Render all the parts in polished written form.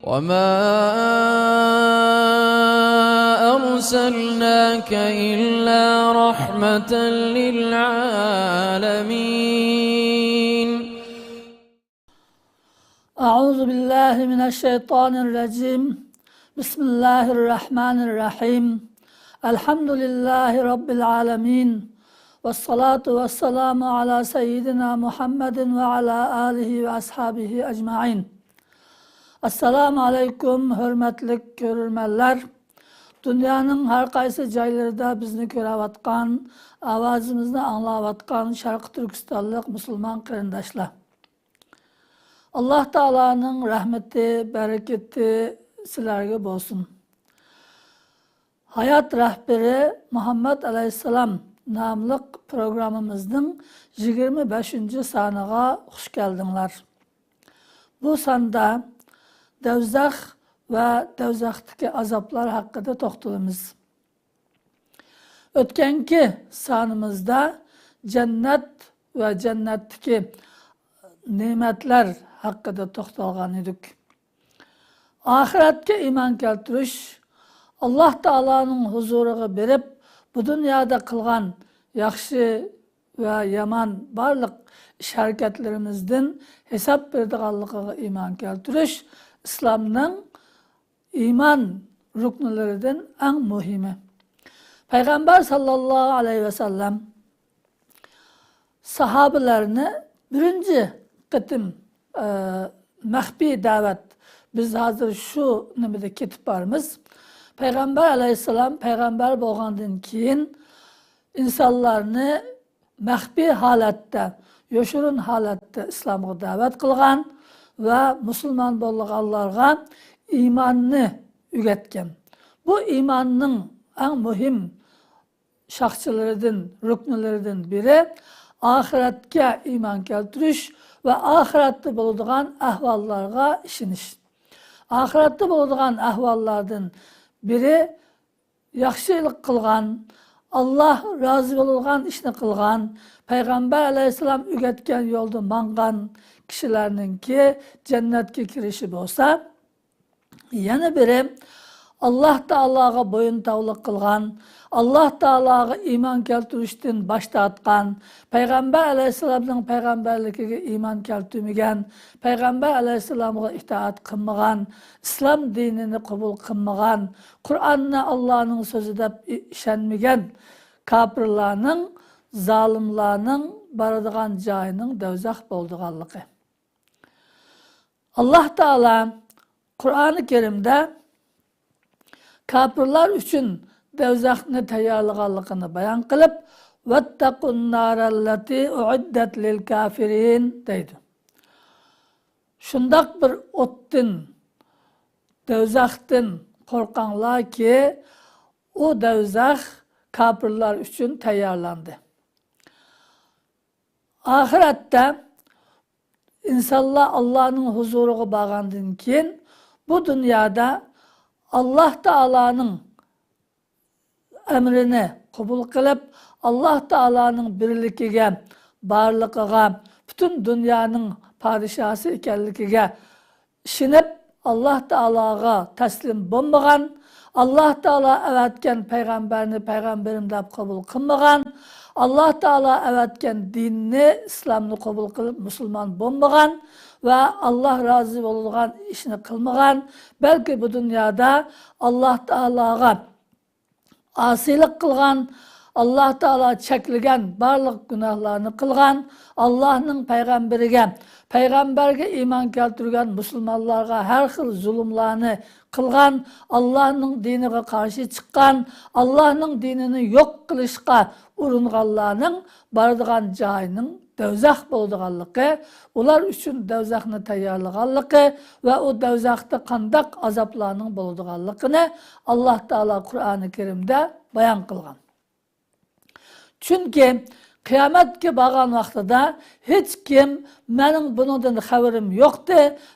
وَمَا أَرْسَلْنَاكَ إِلَّا رَحْمَةً لِلْعَالَمِينَ أعوذ بالله من الشيطان الرجيم بسم الله الرحمن الرحيم الحمد لله رب العالمين والصلاة والسلام على سيدنا محمد وعلى آله وأصحابه أجمعين. Assalamu alaikum, hürmetli görürmenler. Dünyanın her kaysı caylarında bizni görevatkan, avazımızı anlavatkan Şarkı Türkistanlık Müslüman kırındaşlar. Allah Teala'nın rahmeti, bereketi sizlerge bolsun. Hayat Rehberi Muhammed Aleyhisselam namlık programımızın 25. sanıga hoş geldinler. Bu sanda Devzah ve devzahtaki azaplar hakkında toxtalımız. Ötkenki sanımızda cennet ve cennetteki nimetler hakkında toxtalgan edik. Ahiretke iman keltiriş, Allah Teala'nın huzuruga berip, bu dünyada kılgan yaxşı ve yaman barlık iş hareketlerimizden hesap berdiğanlığa iman keltiriş, İslam'ın iman ruknlarından en mühimi. Peygamber sallallahu aleyhi ve sellem sahabelerini birinci kıtım mehbi davet, biz hazır şu nimede ketip barımız. Peygamber aleyhisselam peygamber bolgandan keyin insanlarını mehbi halatda, yoşurun halatda İslam'a davet kılgan ve Müslüman bolğanlarga imanını üretken. Bu imanın en mühim şahsılarından, rüknlerinden biri ahiretke iman keltiriş ve ahirette bulduğun ahvallarga işiniş. Ahirette bulduğun ahvallardan biri yaxşılık kılgan, Allah razı bolğan işini kılgan, Peygamber aleyhisselam üretken yolda mangan kişilerinin ki cennetke kirişi bolsa, yana biri Allah Teala'ga boyun tavlık kılgan, Allah Teala'ga iman keltirişten baş tartkan, Peygamber aleyhisselamның peygamberlikiga iman keltirmegen, Peygamber aleyhisselamga itaat kılmagan, İslam dinini kabul kılmagan, Kur'an'na Allah'ın sözü dep işenmegen kafirlarning, zalimlarning baradigan joyining devzah boldiganligi. Allah Teala Kur'an-ı Kerim'de kafirler üçün devzahını tayyorlaganligini bayon qilib, "Vattaqun narallati uiddat lil kafirin" deydi. Şundak bir ottin, devzahtin korkanlar ki o devzah kafirler üçün tayyorlandı. Ahirette insanlar Allah'ın huzuruga bağandın keyin bu dünyada Allah Teala'nın emrini kabul kılıp Allah Teala'nın birlikiga, barlıkıga, bütün dünyanın padişahı ekenlikiga işinip Allah Teala'ga teslim bolmagan, Allah Teala evetken peygamberini peygamberim dep kabul kılmagan, Allah Teala evetken dinini, İslam'ını kabul kılıp Müslüman bolmagan ve Allah razı bolğan işini kılmagan, belki bu dünyada Allah Teala'ga asilik kılgan, Allah Teala çekilgen barlık günahlarını kılgan, Allah'ın peygamberge iman keltirgen Müslümanlarga her xil zulümlarını kılgan, Allah'ın dinine karşı çıkan, Allah'ın dinini yok kılışka urunganlarning baradigan joyining devzah boldiganligi, ular üçün devzahni tayyorlaganligi ve o devzahda qandaq azaplarning boldiganligini Allah Teala Kur'an-ı Kerim'de bayon qilgan. Çünkü kıyametke bağlan vaqtida hiç kim mening bundan haberim yoktu,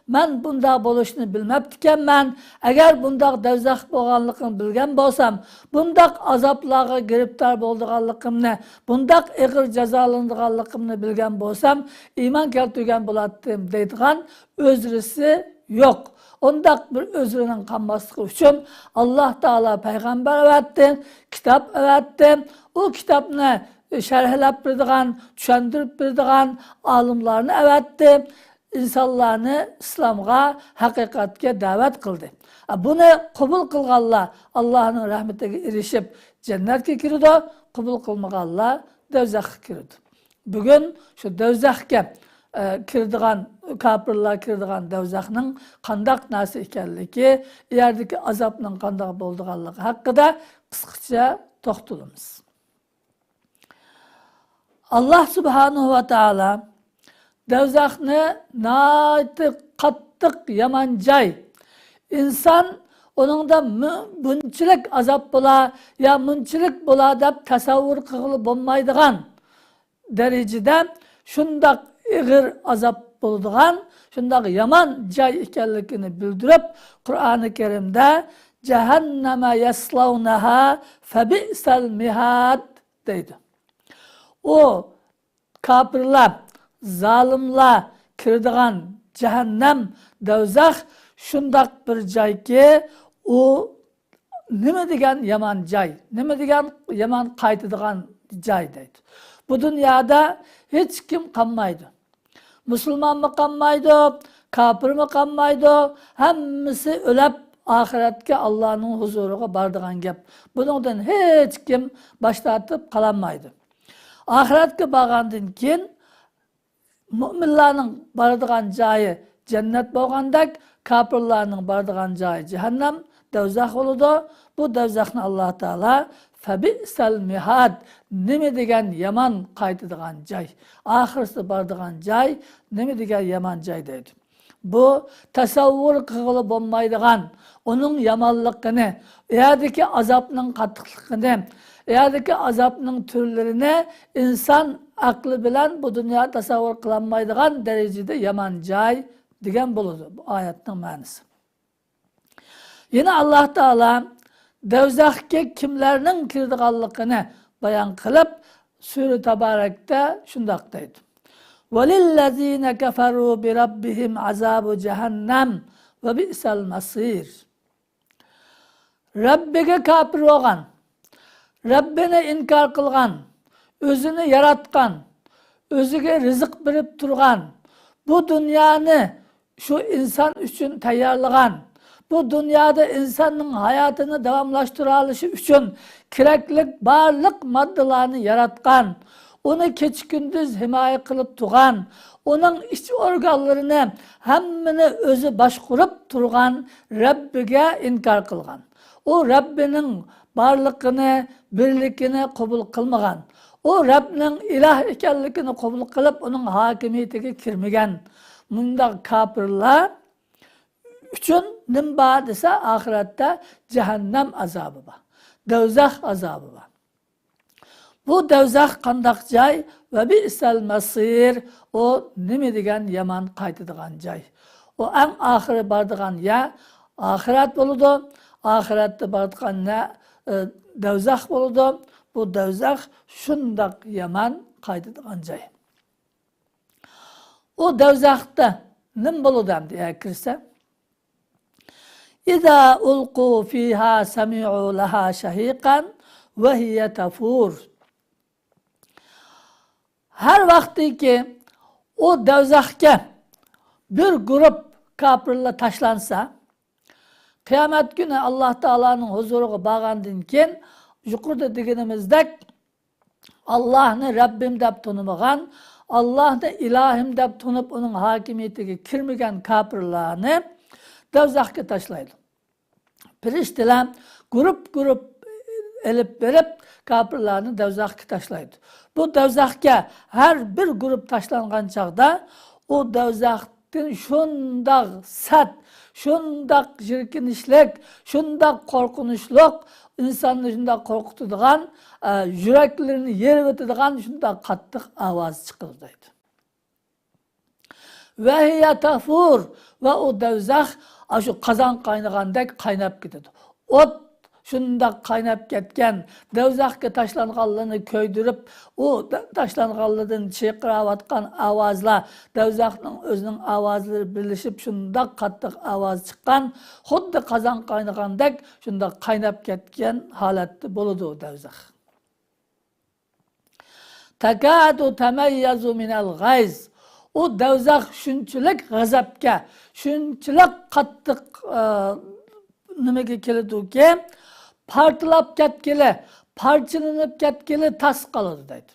men bunda boluşunu bilmeptikenmen, eğer bunda devzah bolganligini bilgen bolsam, bunda azaplarga giriptar boldiganligimni, bunda ağır jazalandiganligimni bilgen bolsam, iman keltirgen bolatdim deydigan özrisi yok. Ondaq bir özünün qanmaslığı üçün Allah Taala peygamber evetdi, kitap evetdi. O kitapni şerhlep birdiğen, düşündürüp birdiğen alimlarını evetdi. İnsanlarını İslam'a, hakikatke davet kıldı. Bunu kabul kılganlar Allah'ın rahmetine erişip cennetke kirdi, kabul kılmaganlar dövzakka kirdi. Bugün şu dövzakka kirdiğen, kapırlar kirdiğen dövzakның qandaq narsa ekanligi, yerdeki azapның qandaq bolduğanlığı hakkında kısaca toxtalımız. Allah Subhanahu ve Taala dövzakni naiti qattiq yaman joy. İnsan onunda bunchilik azap bo'la, ya bunchilik bo'la deb tasavvur qilib bo'lmaydigan darajada shundaq ig'ir azap bo'ladigan, shundaq yaman joy ekanligini bildirib, Qur'oni Karimda jahannama yaslawnaha fabi'sal mihad deydi. O kafirlar, zalimlar kirdigan cehennem, dövzak şundaq bir joyki, o nima degan yaman joy, nima degan yaman qaytadigan joy deydi. Bu dünyada hiç kim qanmaydi. Müslüman mı qanmaydi, kafir mi qanmaydi, hammasi o'lib ahiretke Allah'ın huzuriga bardigan gap. Bundan hiç kim bosh tortib qalanmaydi. Ahiretke bargandan keyin müminlarning baradigan joyi cennet bo'lgandek, kafirlarning baradigan joyi cehennem, dövzak bo'ladi. Bu dövzakni Allah Taala fabi'sal mihad, nima degan yaman qaytadigan joy, oxirisi baradigan joy, nima degan yaman joy deydi. Bu tasavvur qilib bo'lmaydigan onun yamanligini, yerdeki azapning qattiqligini, yerdeki azapning turlarini insan aklı bilen bu dünya tasavvur kılanmaydigan derecede yaman joy degan bo'ladi bu oyatning ma'nosi. Yine Allah Taala dövzakka kimlarning kirdiganligini bayon qilib, Sura Tabarakda shundoq deydi. وَلِلَّذِينَ كَفَرُوا بِرَبِّهِمْ عَذَابُ جَهَنَّمَ وَبِئْسَ الْمَصِيرُ. Rabbiga kafir bo'lgan, Rabbini inkar qilgan, özünü yaratgan, özüge rızık berip turgan, bu dünyani şu insan üçün tayarlagan, bu dünyada insanın hayatını devamlaştıralışı üçün keraklik barlık maddelarını yaratgan, onu keç gündüz himaye kılıp turgan, onun iç organlarını hemmini özü başkurup turgan Rabbige inkar kılgan. O Rabbinin barlıkını, birlikini kabul kılmagan. O Rabbinin ilah ekanligini kabul qilib, onun hakimiyetiga kirmagan bunda kafirlar üçün nima desa ahiratda cehennem azabı var. Dövzak azabı var. Bu dövzak qandaq joy ve bi'sal masir, o nima degan yaman qaytadigan joy. O eng oxiri bardigan ya ahirat bo'ladi. Ahiratda bardigan dövzak bo'ladi. Bu dövzak şundaq yaman qaytadigan joy. O dövzakda nim bo'ladi deya kirsa, İza ulqu fiha sami'u laha shahiqan ve hiye tafur. Her vakti ki o dövzakka bir grup kafirler taşlansa, kıyamet günü Allah Taala'nın huzuruna bağandın keyin yuqorida deganimizdek Allah'ını Rabbim deb tanımagan, Allah'ını ilahim deb tanıp onun hakimiyetiga kirmagan kafirlarni dövzakka taşlaydı. Pirishtalar grup elip berip kafirlarni dövzakka taşlaydı. Bu dövzakka her bir grup taşlangan çağda o dövzakdan şundaq sat, şundaq jirkinishlik, şundaq korkunçluk, insanı şundaq korkutadigan, yüreklerini yer ötadigan şundaq qattiq ovoz chiqarildi. Ve hiye tafur, ve o dövzak şu qazan qaynagandek qaynab ketadi. Ot shundoq qaynab ketgan do'zaxga tashlanganligini ko'ydirib, u tashlanganligidan chirqirayotgan ovozlar, do'zaxning o'zining ovozlari birlashib shundoq qattiq ovoz chiqqan, xuddi qozon qaynagandek shundoq qaynab ketgan holatda bo'ladi u do'zax. Takadu tamayyazu minal g'ayz. U do'zax shunchalik g'azabga, shunchalik qattiq nimaga keladiki, partilab ketgili, parchalanib ketgili tas qoladi deydi.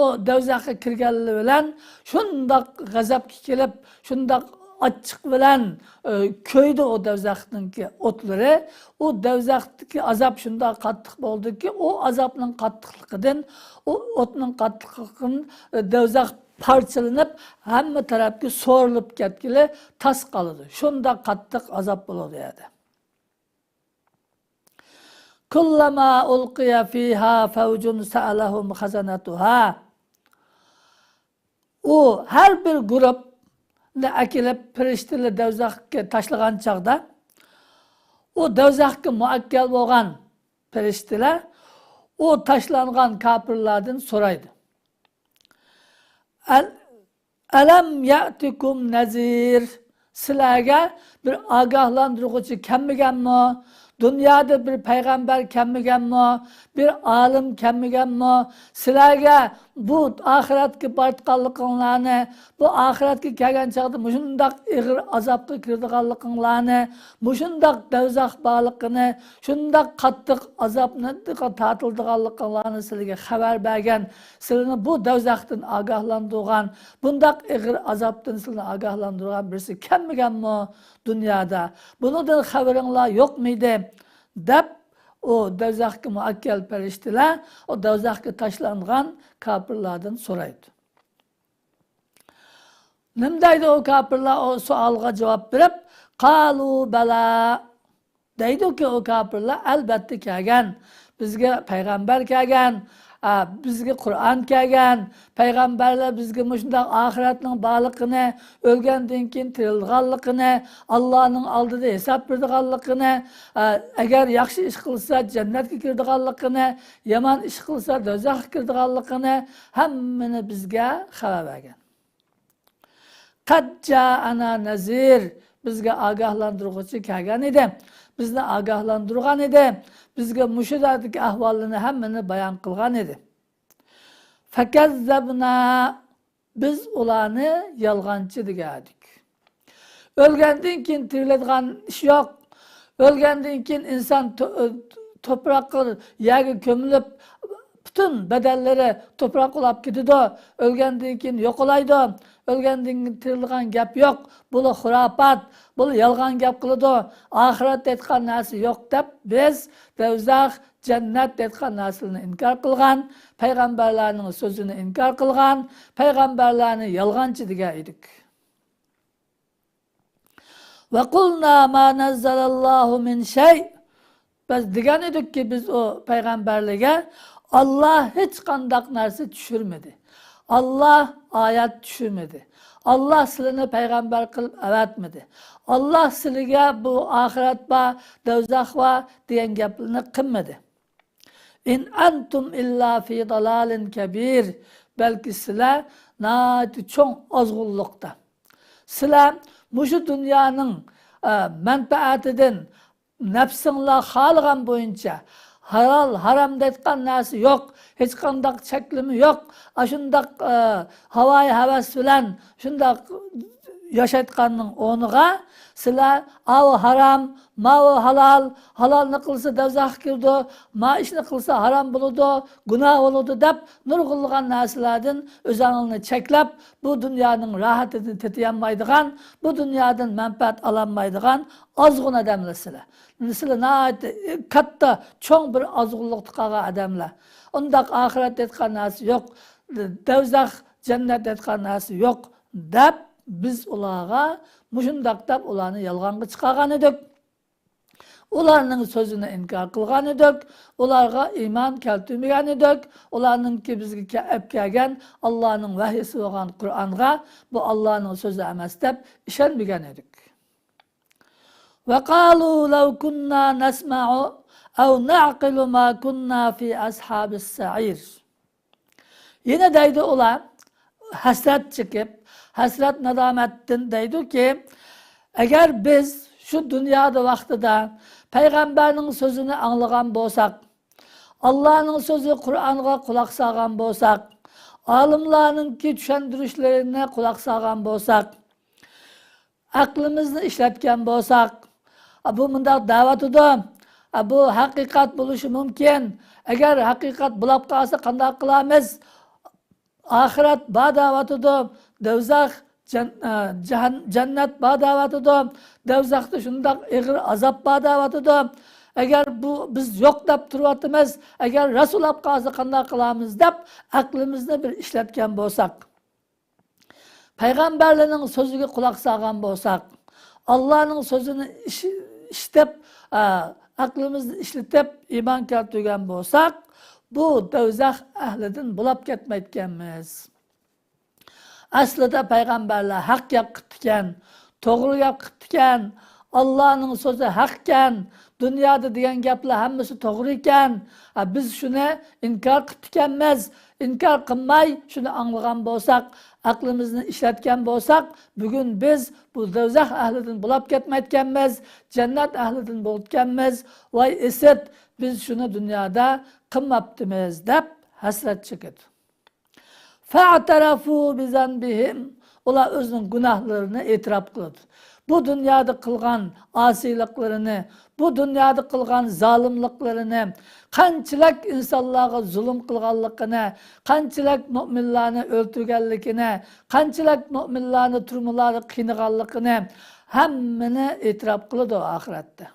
O do'zaxga kirganligi bilan shundoq g'azabga kelib, shundoq achchiq bilan ko'ydi o do'zaxninki o'tlari. U do'zaxdagi azob shundoq qattiq bo'ldiki, o azobning qattiqligidan, o o'tning qattiqligidan do'zax parchalanib, hamma tarafga so'rilib ketgili tas qoladi. Shundoq qattiq azob bo'ladi edi. Kullama ulqiya fiha fawjun sa'alahum khazanatuha. U har bir guruhni akilib firishtalar do'zaxga tashlagan chaqda, u do'zaxga muakkal bo'lgan firishtalar u tashlangan kofirlardan so'raydi. Alam ya'tikum nazir. Sizlarga bir ogohlantiruvchi kelmaganmi? Dünyada bir payg'ambar kelmaganmi? Bir olim kelmaganmi? Sizlarga bu oxiratga borganliginglarni, bu oxiratga kelgan chaqda mushundoq ig'ir azobga kiradiganliginglarni, mushundoq do'zax borligini, shundoq qattiq azobni tortildiganliginglarni sizlarga xabar bergan, sizlarni bu do'zaxdan ogohlantirgan, bundoq ig'ir azobdan sizlarni ogohlantirgan birisi kelmaganmi dunyoda? Bundan xabaringlar yo'qmidi? Deb o do'zaxga muakkal farishtalar o do'zaxga tashlangan kofirlardan so'raydi. Nima deydi o kofirlar o savolga javob berib, qalu bala. Deydi-ki o kofirlar albatta kelgan, bizga payg'ambar kelgan, bizga Qur'on kelgan, payg'ambarlar bizga shundoq oxiratning borligini, o'lgandan keyin tirilganligini, Allohning oldida hisob beradiganligini, agar yaxshi ish qilsa jannatga kiradiganligini, yomon ish qilsa do'zaxga kiradiganligini hammani bizga xabar bergan. Qad ja'ana nazir. Bizga ogohlantiruvchi kelgan edi. Bizni ogohlantirgan edi. Bizga mushudagi ahvolini hammani bayon qilgan edi. Fakazzabna. Biz ularni yolg'onchi degandik. O'lgandan keyin tiriladigan ish yo'q. O'lgandan keyin inson to'proqqa yerga ko'milib bütün bedellere toprak olab gidiyor. Ölgendiğin keyin yo'qolaydi. Ölgendiğin keyin tirilgan gap yo'q. Bu xurofat, bu yolg'on gap qiladi. Oxirat aytgan narsa yo'q deb biz do'zax, jannat aytgan narsani inkor qilgan, payg'ambarlarning so'zini inkor qilgan, payg'ambarlarni yolg'onchi degan edik. Ve qulna ma nazzalallahu min shay. Biz degan edikki biz o payg'ambarlarga Allah hiç kandak narsa düşürmedi. Allah ayet düşürmedi. Allah sizlarni peygamber kılıp evetmedi. Allah sizlarga bu ahiret va, do'zax va degan gaplarni qilmadi. In antum illa fi dalalin kabir. Belki sizlar nati cho'ng ozg'unlikda. Sizlar mushu dunyoning manfaatidan nafsinglar xohlagan bo'yicha halal, haram deyotgan narsa yo'q, hech qanday cheklimi yo'q. Shundoq havoyi havas bilan shundoq yashayotganning o'rniga sizlar av haram, ma halal, halalni qilsa do'zax kirdi, ma ishni qilsa haram bo'ladi, gunoh bo'ladi deb nurg'unlagan narsalardan o'zingni cheklab, bu dunyoning rohatini tetayolmaydigan, bu dunyodan manfaat ololmaydigan ozg'un odamlar sizlar. Sizlar katta, cho'ng bir ozg'unlikda qolgan odamlar. Undaq oxirat aytgan narsa yo'q, do'zax, jannat aytgan narsa yo'q deb biz ularga mushundaq deb ularni yolg'onga chiqargan edik. Ularning so'zini inkor qilgan edik, ularga iymon keltirmagan edik. Ularningki bizga kelgan Allohning vahyisi bo'lgan Qur'onga bu Allohning so'zi emas deb ishonmagan edik. Ve qalu law kunna nasma'u ev na'qilu ma kunna fi ashabis sa'ir. Yine deydi ola hasret çekip, hasret nadamettin deydi ki, eğer biz şu dünyada vaktida Peygamberinin sözünü anlagan bolsak, Allah'ın sözü Kur'an'a kulak sağan bolsak, alimlarınki düşendirişlerine kulak sağan bolsak, aklımızı işletken bolsak, bu mundaq davet edim, bu hakikat buluşu mümkün. Eğer hakikat bulap kalsa qanday qilamiz? Ahiret ba davet edim, devzaq cennet ba davet edim, devzaqda şundaq ağır azap ba davet edim. Eğer bu biz yok dep turvatimiz, eğer Resul ap kalsa qanday qilamiz dep aklımızda bir işletken bolsak, Peygamberlerin sözüge kulak sağan bolsak, Allah'ın sözünü işitip, aklımızı işletip iman keltirgen bolsak, bu dövzak ehlidin bulap ketmeytkenmiz. Aslida Peygamberler hak yapıtken, doğru yapıtken, Allah'ın sözü hakken, dünyada diyen gaplar hammasi doğru iken, biz şunu inkar qıtkenmiz. İnkar qılmay şunu anlagan bolsak, aklımızı işletken bolsak, bugün biz bu dövzak ahlidin bulap ketmeytkenmiz, cennet ahlidin bulutkenmiz, vay esit biz şunu dünyada qılmaptimiz dep hasret çekedi. Fa'tarafu bizanbihim, ular özünün günahlarını itiraf kıldı. Bu dünyada kılgan asiliklerini, bu dünyada kılgan zalimliklerini, kançılık insanlara zulüm kılganlıkını, kançılık müminlerini öldürgenlikini, kançılık müminlerini turmuları kıyınganlıkını hemmini itiraf kıldı o ahirette.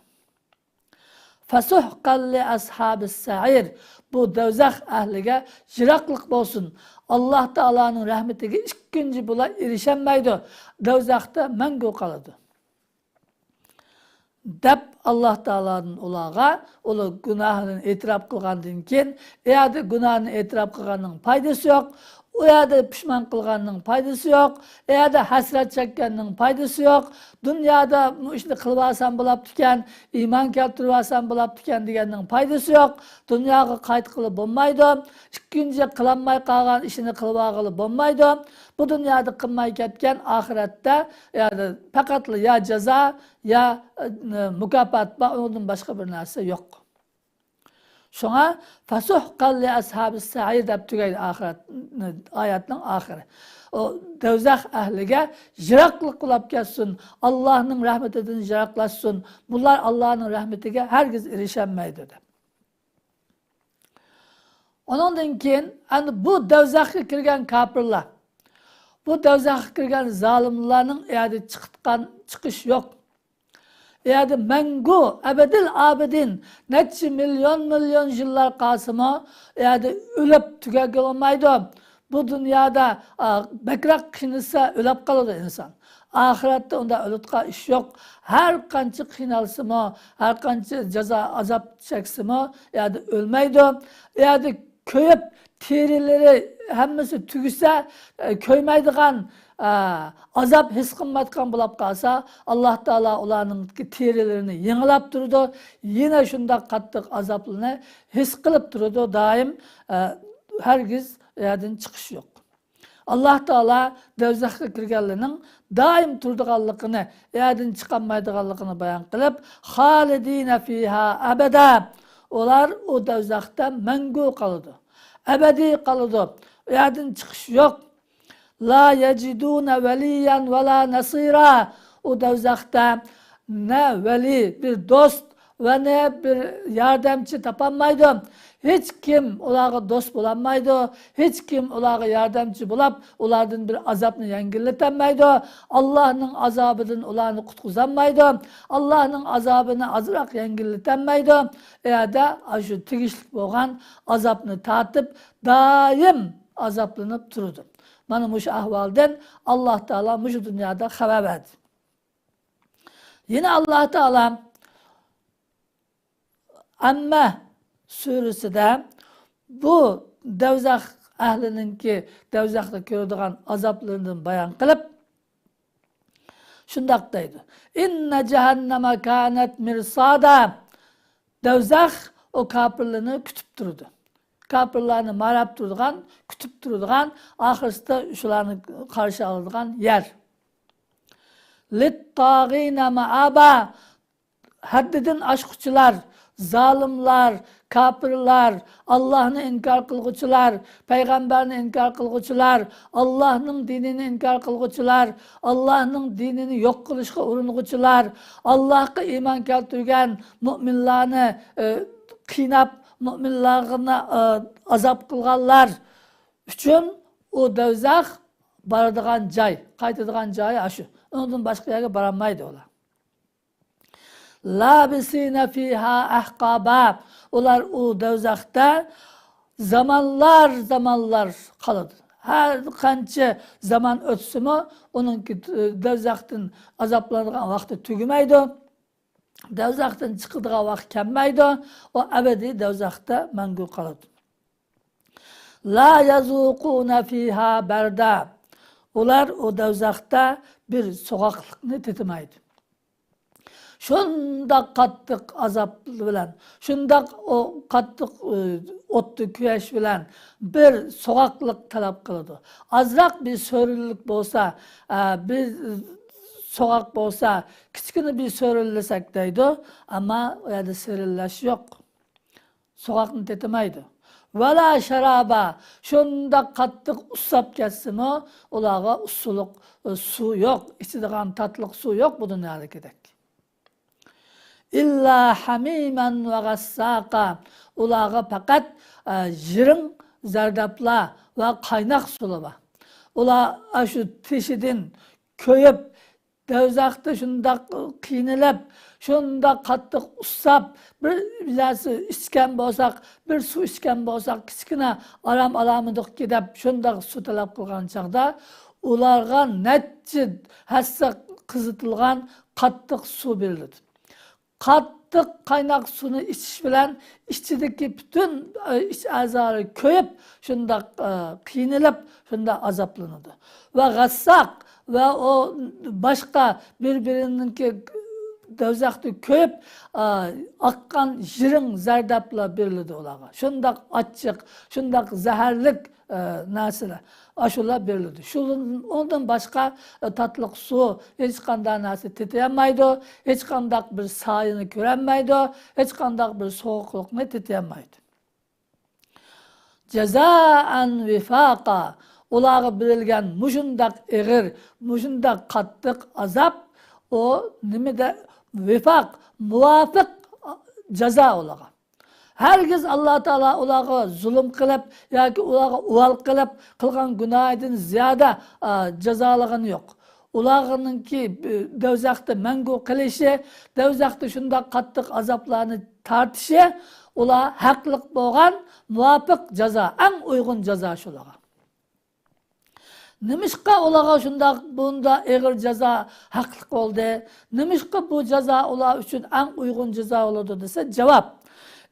Fasuhqan li ashabis sa'ir. Bu dövzak ahlige jiraklık bolsun. Allah Teala'nın rahmetine ikinci bula erişemeydi. Dövzakta mengu kaladı. Dep Allah Teala'nın ulağa, ulu günahının itiraf kılgandın ken, eğer günahını itiraf kılganın faydası yok, o yerde pişman kılganın faydası yok, eğer hasret çekkeninin faydası yok, dünyada işte kılvasan bulap tüken, iman keltirvasan bulap tüken digenin faydası yok, dünyaya kayıt kılıp olmaydı, ikinci kılanmay kalgan işini kılvağılı olmaydı, bu dünyada kılmay ketken ahirette yani fakatlı ya ceza ya mükafat, onun başka bir narsa yok. Şuna fasuhqan li ashabis sa'ir dep tügeydi ahiret ayetinin ahiri. O dövzak ahlige jiraklık kulap kessin, Allah'ın rahmetine jiraklaşsın. Bunlar Allah'ın rahmetine herkes erişemeydi de. Ondan keyin bu dövzakka kirgen kapırlar, bu dövzakka kirgen zalimlarning eğer çıkış yok. Yani mengu, ebedil abidin, neçi milyon yıllar kalsıma, yani ölüp tügegel olmaydı. Bu dünyada bekrak kınısa ölüp kalır insan. Ahirette onda ölütka iş yok. Her kançı kınalsıma, her kançı ceza azap çeksime, yani ölmeydi. Yani köyüp terileri hemmesi tügüse köymeydiğen, azap his qılmatkan bulap kalsa, Allah Teala ularning terilerini yengilap durdu. Yine şunda qattiq azaplını his qılıp durdu. Daim hergiz yerden çıkış yok. Allah Teala dövzakka kirgenlerinin daim turduğanlıqını, yerden çıkamaydıganlıqını bayan qılıp, halidine fiha ebeda. Olar o dövzakta mengu kalıdı. Ebedi kalıdı. Yerden çıkış yok. La yecidune veliyen ve la nasira. O dövzakta ne veli, bir dost ve ne bir yardımcı tapanmaydı. Hiç kim onlara dost bulanmaydı. Hiç kim onlara yardımcı bulap, onlardan bir azabını yengilletenmeydi. Allah'ın azabından onlarını kutkuzanmaydı. Allah'ın azabını azırak yengilletenmeydi. Eğer de şu tigişlik boğan azabını tatıp daim azaplanıp durdu. Mana muş ahvalden Allah Teala muş dünyada haber verdi. Yine Allah Teala Amme suresinde bu dövzak ehlininki dövzakta görüldüğün azaplarından bayan kılıp şundaktaydı. İnne cehenneme kânet mirsada. Dövzak o kafirlerini kütüp durdu. Kafirlerini marap durduğun, kütüp durduğun, ahiriste şularını karşı aldıgan yer. Littâgîne ma'aba, haddidin aşkçılar, zalimler, kafirler, Allah'ını inkar kılgıçılar, peygamberini inkar kılgıçılar, Allah'ın dinini inkar kılgıçılar, Allah'ın dinini yok kılışka urunğuçular, Allah'a iman keltirgen müminlerini kıynap, müminlerine azap kılganlar üçün o dövzak baradigan jay, qaytadigan joyi aşı. Ondan başka yerge baranmaydı olar. Labisine fiha ahqaba. Ular o dövzakta zamanlar kaladı. Her kança zaman ötsü mü onun dövzaktan azaplanılan vakti tügümeydi. Dövzaktan çıkıdığı vakti kemmeydi. O ebedi dövzakta mengu kaladı. La yazukuna fiha berda. Ular o dövzakta bir sokaklıkını tetimeydi. Şunda kattık azaplı bilen, şunda o kattık otlu küyeş bilen bir sokaklık talep kıldı. Azrak bir sörülük bolsa, bir sokak bolsa, küçükünü bir sörüllesek deydi ama o yerde sörülleş yok. Sokakını tetimeydi. Vela şaraba, şunda kattık usap kessin o, olağa usuluk su yok, içidiğen tatlık su yok bu dünyada gidek. İlla hamimen ve gassaka, olağa fakat jirin zerdapla ve kaynak sulu var. Ola şu tişidin köyüp, devzakta şunda kiyinilip, şunda kattık usap, bir bilası içken bolsak, bir su içken bolsak, kichkina aram alamıdık gidip, şunda su talep kılgan çağda, ularga netçi hassa kızıtılgan kattık su verildi. Kattık kaynak sunu içiş bilen içideki bütün iç azarı köyüp, şunda kiyinilip, şunda azaplanırdı. Ve gassak ve o başka birbirininki dövzakta köyüp akkan jirin zerdapla berildi olağa. Şundak açık, şundak zehirlik nasıl aşıla berildi. Ondan başka tatlık su hiç kandak nasıl titreyemaydı, hiç kandak bir sayını göremaydı, hiç kandak bir soğuklukunu titreyemaydı. Cezaen vifaka, olağa birilgen muşundak eğir, muşundak kattık azap, o nimede vifak, muvafık ceza olağa. Herkes Allah Teala olağa zulüm kılıp, yoki olağa uval kılıp, kılgan günahidin ziyade cezalığın yok. Ulağınınki dövzakta mengu kılışı, dövzakta şunda kattık azaplarını tartışı, ula haklık boğan muvafık ceza, en uygun ceza şulağa. Nimişka olağa şunda bunda eğer ceza haklık oldu, nimişka bu ceza olağa üçün en uygun ceza oldu dese cevap.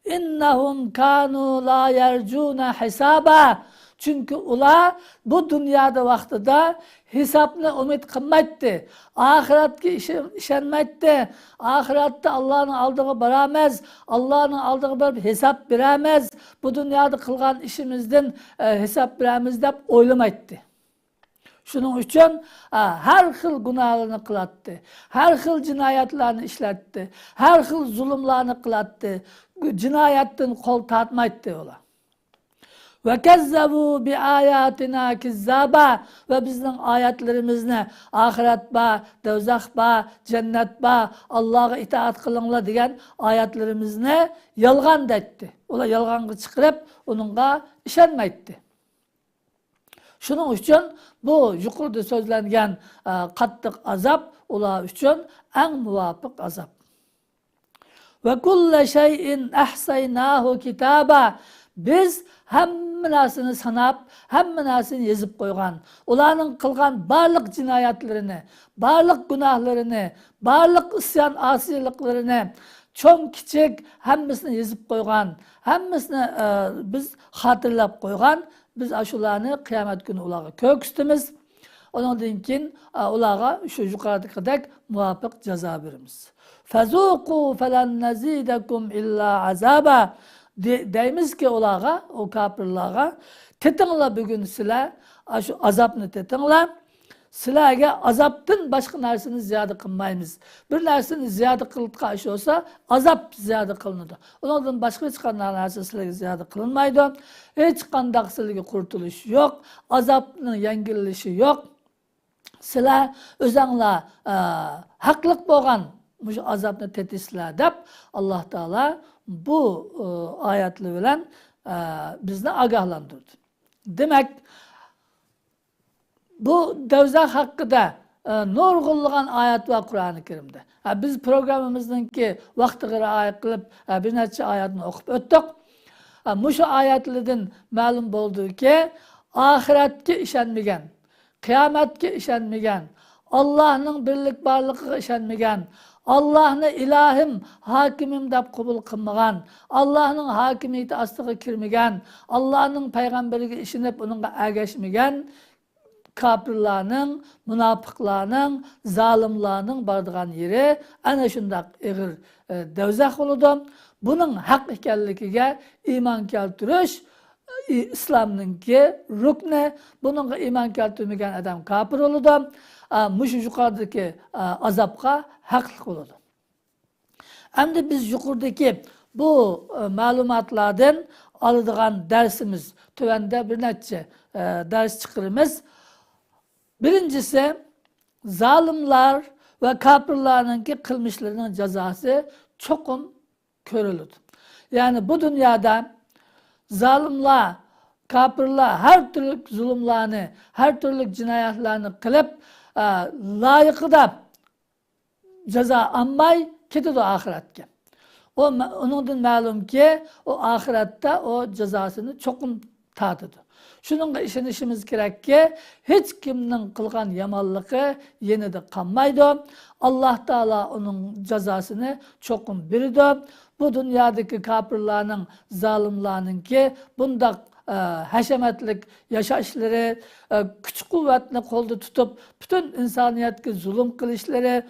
İnnehum kanu la yercuna hisaba. Çünkü ula bu dünyada vaxtida hesapını ümit kılmaydı. Ahiretki işenmeydi. Ahirette Allah'ın aldığı baramaz. Allah'ın aldığı bir hesap veremez. Bu dünyada kılgan işimizden hesap veremez deyip oylamaydı. Şunun için her xil günahlarını kılattı. Her xil cinayetlerini işletti. Her xil zulümlerini kılattı. Cinayetten kol tatmaydı ola. Ve kezzebu bi ayatina kizzaba, ve bizden ayetlerimizne ahiret ba, dövzak ba, cennet ba, Allah'a itaat kılınla diyen ayetlerimizne yalgan detti. Ola yalganı çıkarıp onunla işenmeydi. Şunun için bu yukarıda sözlengen kattık azap ola için en muvafık azap. Ve kulle şeyin ahsaynahu kitaba. Biz hemminasını sanap, hemminasını yazıp koygan. Ulanın kılgan barlık cinayetlerini, barlık günahlarını, barlık isyan asiliklerini, çoğun kiçik hemmisini yazıp koygan. Hemmisini biz hatırlap koygan. Biz aşularını kıyamet günü ulağı köküstümüz. Ondan keyin ularga şu yuqoridagidek muvafiq jazo beramiz. Fazuqu falan nazidakum illa azaba. Deymizki ularga, o kafirlarga, tetinglar bugün sizlar şu azapni tetinglar. Sizlarga azapdan başqa narsani ziyoda qilmaymiz. Bir narsani ziyoda qilib olsa, azap ziyoda qilinadi. Undan boshqa hech qanday narsa sizlarga ziyoda qilinmaydi. Hech qanday sizlarga qurtulish yo'q, azobning yengillishi yo'q. Sizlar o'zinglar haqliq bo'lgan shu azobni tetisizlar deb Alloh taolo bu oyatlar bilan bizni ogohlantirdi. Demak, bu do'zax haqida nurg'unlagan oyat va Qur'oni Karimda. Biz programmamizningki vaqtiga rioya qilib bir necha oyatni o'qib o'tdik. Mushu oyatlardan ma'lum bo'ldiki, oxiratga ishonmagan, qiyomatga ishonmagan, Allohning birlik borligiga ishonmagan, Allohni ilohim, hokimim deb qabul qilmagan, Allohning hokimiyati ostiga kirmagan, Allohning payg'ambariga ishonib uningga ergashmagan kafirlarning, munofiqlarning, zolimlarning boradigan yeri ana shunday ig'ir do'zax bo'ladi. Buning haq ekanligiga iymon keltirish islomningki rukni. Buningga iymon keltirmagan odam kafir bo'ladi. Mushu yuqoridagi azobga haqli bo'ladi. Endi biz yuqoridagi bu ma'lumotlardan oladigan darsimiz tuvanda bir necha dars chiqaramiz. Birincisi, zalimlar ve kafirlerin kılmışlarının cezası çokum körülüdür. Yani bu dünyada zalimler, kafirler her türlü zulümlerini, her türlü cinayetlerini kılıp layıkıda ceza almay ketidi ahiretke. Onundan ma'lum ki o ahirette o cezasını çokum tatıdı. Şununla işinişimiz gerek ki hiç kimnin kılgan yamanlığı yenide kalmaydı. Allah Teala onun cezasını çokum biridi. Bu dünyadaki kafirlerin, zalimlerin ki bunda haşemetlik yaşayışları, güç kuvvetini kolda tutup bütün insaniyetki zulüm kılışları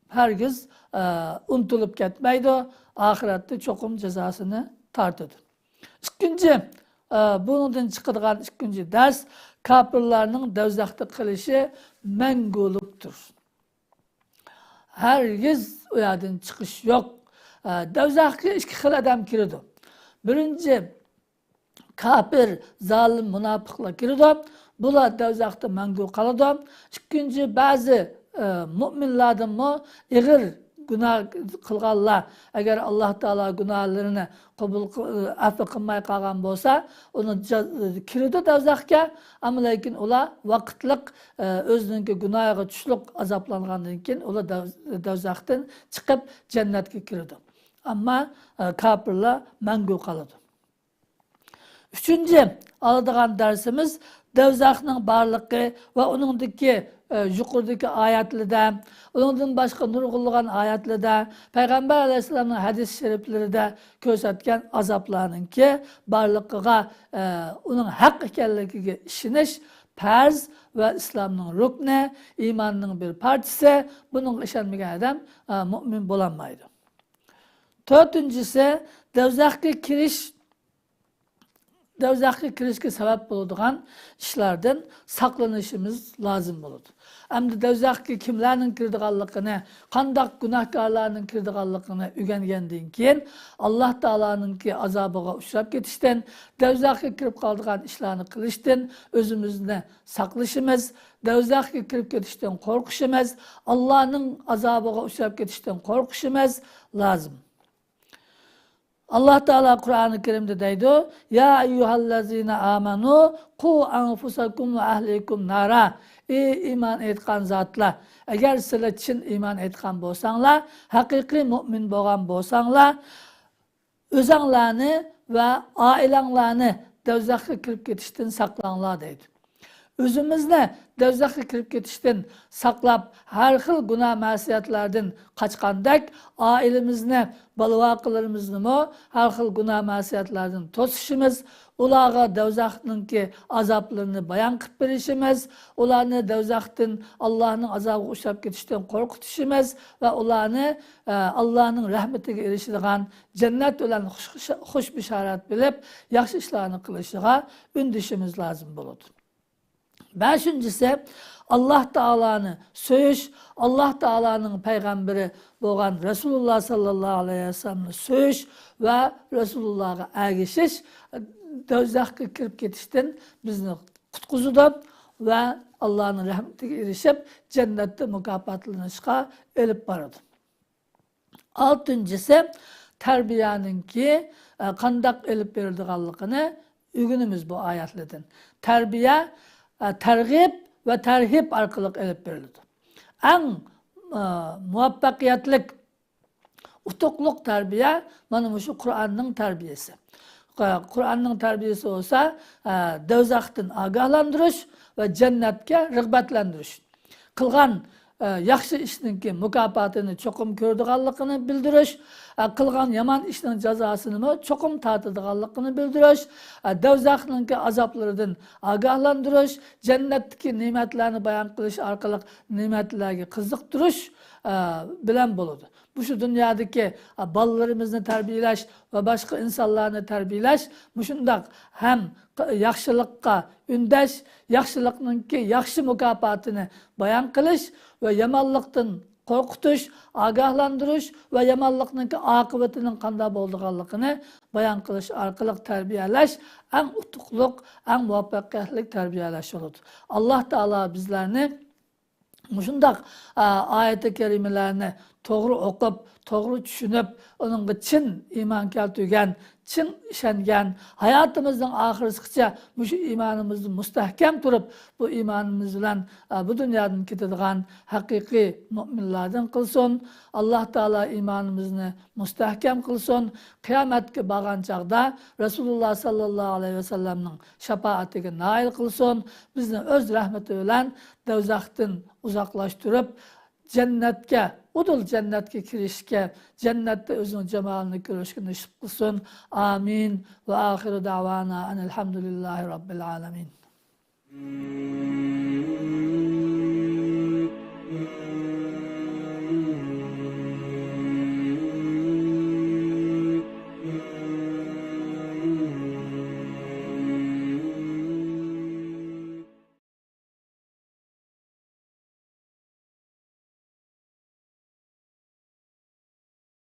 herkes unutulup gitmeydi. Ahirette çokum cezasını tartıdı. İkinci, bundan çıkıdığan ikinci ders, kafirlerin do'zaxda qilishi manguluktur. Herkes o yerden çıkış yok. Do'zaxga iki xil adam kirdi. Birinci, kafir, zalim, munofiqlar kirdi. Bular do'zaxda mangul qoladi. İkinci, bazı mu'minlardan ig'ir günah kılganlar, eğer Allah Teala günahlarını affı kılmay kalgan bolsa, onu kiridi do'zaxga, ama lekin ular vaqtliq özününki günahga tushliq azaplangandan keyin ular do'zaxdan chiqib jannatga kiridi. Ama kafirlar mangu qoladi. Üçüncü aladigan dersimiz do'zaxning borligi va uningdagi yuqoridagi oyatlarda, undan boshqa nurg'unlagan oyatlarda, Payg'ambar alayhisolamning hadis shariflarida ko'rsatgan azoblarningki borligiga, uning haq ekanligiga ishonish farz va islomning rukni, iymonning bir parchasi. Buning ishonmagan odam mu'min bo'lolmaydi. To'rtinchisi, do'zaxga kirishga sabab bo'ladigan ishlardan saqlanishimiz lozim bo'ladi. Endi do'zaxga kimlarning kirdiganligini, qanday gunohkorlarning kirdiganligini o'rgangandan keyin Alloh taoloninki azobiga uchrab ketishdan, do'zaxga kirib qoladigan ishlarni qilishdan o'zimizni saqlashimiz, do'zaxga kirib ketishdan qo'rqishimiz, Allohning azobiga uchrab ketishdan qo'rqishimiz lozim. Allah Teala Kur'an-ı Kerim'de deydi, ya eyyuhallazine amanu qu anfusakum ve ahlikum nara. Ey iman etkan zatlar, eğer sizlar için iman etkan bolsanglar, hakiki mümin bo'lgan bolsanglar, o'zinglarni ve ailanglarni do'zaxga kirib ketishdan saqlanglar deydi. O'zimizni do'zaxga kirib ketishdan saqlab, har xil gunoh ma'siyatlardan qochgandek, oilamizni, baloqalarimizni har xil gunoh ma'siyatlardan to'sishimiz, ularga do'zaxningki azoblarini bayon qilib berishimiz, ularni do'zaxdan Allohning azobiga ushlab ketishdan qo'rqitishimiz va ularni Allohning rahmatiga erishadigan jannat bilan xush bishorat bilib, yaxshi ishlarni qilishiga undishimiz lozim bo'ladi. Beşincisi, Allah Teala'nı söyüş, Allah Teala'nın peygamberi boğan Resulullah sallallahu aleyhi ve sellem'ni söyüş ve Resulullah'a ergişiş, do'zaxga kirib ketishdan bizni qutqizudan ve Allah'ın rahmetiga erishib, cennette mukofotlanishga elib boradi. Altıncısı, terbiyaninki qandaq elib berildiganligini o'rganamiz bu oyatlardan. Terbiya targ'ib va tarhib orqali elib beriladi. Eng muvaffaqiyatli utuqliq tarbiya mana shu Qur'onning tarbiyasi. Qur'onning tarbiyasi bo'lsa, do'zaxdan ogohlantirish va jannatga rag'batlantirish. Qilgan yaxshi ishninki mukofotini cho'qim ko'radiganligini bildirish, qilgan yomon ishning jazosini cho'qim tortadiganligini bildirish, do'zaxninki azoblaridan ogohlantirish, jannatdagi ne'matlarni bayon qilish orqali ne'matlarga qiziqtirish bilan bo'ladi. Bu şu dünyadaki balalarimizni tarbiyalash va boshqa insonlarni tarbiyalash, shundoq ham yaxshilikqa undash, yaxshilikninki yaxshi mukofotini bayon qilish va yomonlikdan qo'rqitish, ogohlantirish va yomonlikninki oqibatining qanday bo'lganligini bayon qilish orqali tarbiyalash eng utuqliq, eng muvaffaqiyatli tarbiyalash bo'ladi. Alloh taolo bizlarni shundoq oyat-i karimalarini to'g'ri o'qib, to'g'ri tushunib, uningga chin iymon keltirgan, chin ishongan, hayotimizning oxirigacha shu iymonimizni mustahkam turib, bu iymonimiz bilan bu dunyodan ketadigan haqiqiy mu'minlardan qilsin. Alloh taolo iymonimizni mustahkam qilsin. Qiyomatga borgan chaqda Rasululloh sallallohu alayhi vasallamning shafoatiga nail qilsin. Bizni o'z rahmati bilan do'zaxdan uzoqlashtirib, jannatga, udul jannatga kirishga, jannatda o'zining jamolini ko'rishga nasib qilsin. Amin. Va oxiru da'vana alhamdulillahi robbil alamin.